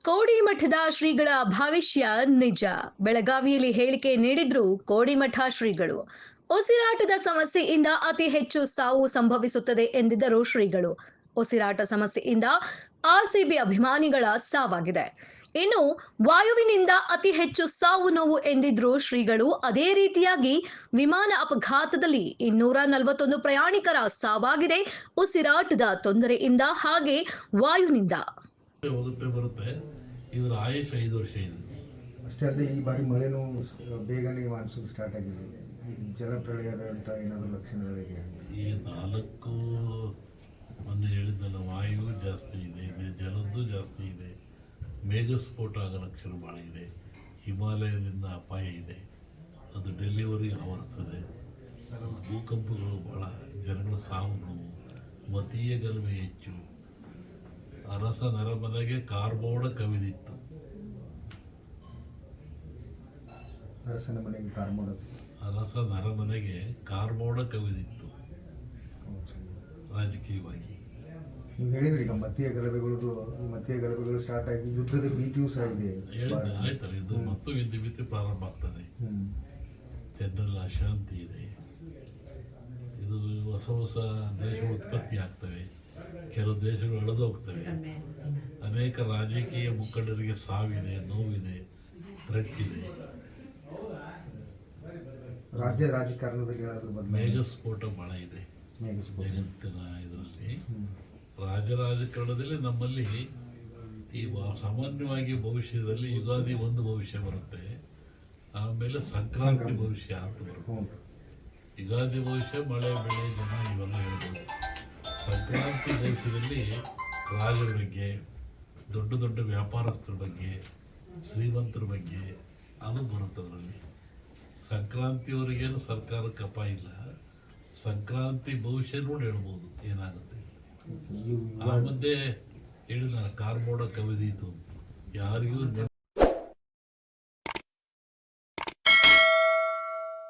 ಕೋಡಿಮಠದ ಶ್ರೀಗಳ ಭವಿಷ್ಯ ನಿಜ. ಬೆಳಗಾವಿಯಲ್ಲಿ ಹೇಳಿಕೆ ನೀಡಿದ್ರು ಕೋಡಿಮಠ ಶ್ರೀಗಳು. ಉಸಿರಾಟದ ಸಮಸ್ಯೆಯಿಂದ ಅತಿ ಹೆಚ್ಚು ಸಾವು ಸಂಭವಿಸುತ್ತದೆ ಎಂದಿದ್ದರು ಶ್ರೀಗಳು. ಉಸಿರಾಟ ಸಮಸ್ಯೆಯಿಂದ ಆರ್ಸಿಬಿ ಅಭಿಮಾನಿಗಳ ಸಾವಾಗಿದೆ. ಇನ್ನು ವಾಯುವಿನಿಂದ ಅತಿ ಹೆಚ್ಚು ಸಾವು ನೋವು ಎಂದಿದ್ರು ಶ್ರೀಗಳು. ಅದೇ ರೀತಿಯಾಗಿ ವಿಮಾನ ಅಪಘಾತದಲ್ಲಿ 241 ಪ್ರಯಾಣಿಕರ ಸಾವಾಗಿದೆ ಉಸಿರಾಟದ ತೊಂದರೆಯಿಂದ, ಹಾಗೆ ವಾಯುನಿಂದ. ಹೋಗುತ್ತೆ ಬರುತ್ತೆ. ಇದರ ಆಯುಷ್ 5 ವರ್ಷ ಇದೆ. ಅಷ್ಟೇ ಅಲ್ಲದೆ ಈ ಬಾರಿ ಮಳೆನೂ ಬೇಗನೆ ಮಾನ್ಸೂನ್ ಸ್ಟಾರ್ಟ್ ಆಗಿದೆ. ಜಲಪ್ರಳಯದ ಅಂತ ಏನಾದರೂ ಲಕ್ಷಣಗಳಿದೆ? ಈ 4 ಮೊನ್ನೆ ಹೇಳಿದ್ದಲ್ಲ, ವಾಯು ಜಾಸ್ತಿ ಇದೆ, ಜಲದ್ದು ಜಾಸ್ತಿ ಇದೆ, ಮೇಘಸ್ಫೋಟ ಆಗೋ ಲಕ್ಷಣ ಭಾಳ ಇದೆ, ಹಿಮಾಲಯದಿಂದ ಅಪಾಯ ಇದೆ, ಅದು ಡೆಲ್ಲಿವರೆಗೆ ಆವರಿಸ್ತದೆ, ಭೂಕಂಪಗಳು ಭಾಳ, ಜನಗಳ ಸಾವುಗಳು, ಮತೀಯ ಗಲಭೆ ಹೆಚ್ಚು, ಅರಸ ನರಮನೆಗೆ ಕಾರ್ಮೋಡ ಕವಿದಿತ್ತು. ಅರಸನ ಮನೆಗೆ ಕಾರ್ಮೋಡ, ಅರಸ ನರಮನೆಗೆ ಕಾರ್ಮೋಡ ಕವಿದಿತ್ತು ರಾಜಕೀಯವಾಗಿ. ನೀವು ಹೇಳಿದ್ರಿ ಈಗ ಮತೀಯ ಗಲಭೆಗಳು ಸ್ಟಾರ್ಟ್ ಆಗಿ ಯುದ್ಧದ ಭೀತಿಯೂ ಸಹ ಇದೆ. ಆಯ್ತಲ್ಲ, ಇದು ಮತ್ತು ಯುದ್ಧ ಭೀತಿ ಪ್ರಾರಂಭ ಆಗ್ತದೆ. ಜನರಲ್ಲಿ ಅಶಾಂತಿ ಇದೆ. ಇದು ಹೊಸ ಹೊಸ ದೇಶಗಳು ಉತ್ಪತ್ತಿ ಆಗ್ತವೆ, ಕೆಲವು ದೇಶಗಳು ಅಳೆದು ಹೋಗ್ತವೆ. ಅನೇಕ ರಾಜಕೀಯ ಮುಖಂಡರಿಗೆ ಸಾವಿದೆ, ನೋವಿದೆ, ಥ್ರೆಟ್ ಇದೆ. ರಾಜ್ಯ ರಾಜಕಾರಣದಲ್ಲಿ ಏನಾದರೂ ಮೇಘಸ್ಫೋಟ ಭಾಳ ಇದೆ ಜಗತ್ತಿನ ಇದರಲ್ಲಿ. ರಾಜಕಾರಣದಲ್ಲಿ ನಮ್ಮಲ್ಲಿ ಈ ಸಾಮಾನ್ಯವಾಗಿ ಭವಿಷ್ಯದಲ್ಲಿ ಯುಗಾದಿ ಒಂದು ಭವಿಷ್ಯ ಬರುತ್ತೆ, ಆಮೇಲೆ ಸಂಕ್ರಾಂತಿ ಭವಿಷ್ಯ ಅಂತ ಬರುತ್ತೆ. ಯುಗಾದಿ ಭವಿಷ್ಯ ಮಳೆ ಬೆಳೆ ಜನ ಇವೆಲ್ಲ ಹೇಳ್ಬೋದು. ಸಂಕ್ರಾಂತಿ ಭವಿಷ್ಯದಲ್ಲಿ ರಾಜರ ಬಗ್ಗೆ, ದೊಡ್ಡ ದೊಡ್ಡ ವ್ಯಾಪಾರಸ್ಥರ ಬಗ್ಗೆ, ಶ್ರೀಮಂತರ ಬಗ್ಗೆ ಅದು ಬರುತ್ತೆ. ಅದರಲ್ಲಿ ಸಂಕ್ರಾಂತಿಯವರಿಗೇನು ಸರ್ಕಾರಕ್ಕೆ ಅಪಾಯ ಇಲ್ಲ. ಸಂಕ್ರಾಂತಿ ಭವಿಷ್ಯ ನೋಡಿ ಹೇಳ್ಬೋದು ಏನಾಗುತ್ತೆ. ಆ ಮಧ್ಯೆ ಹೇಳಿದ ಕಾರ್ಮೋಡ ಕವಿದೀತು, ಯಾರಿಗೂ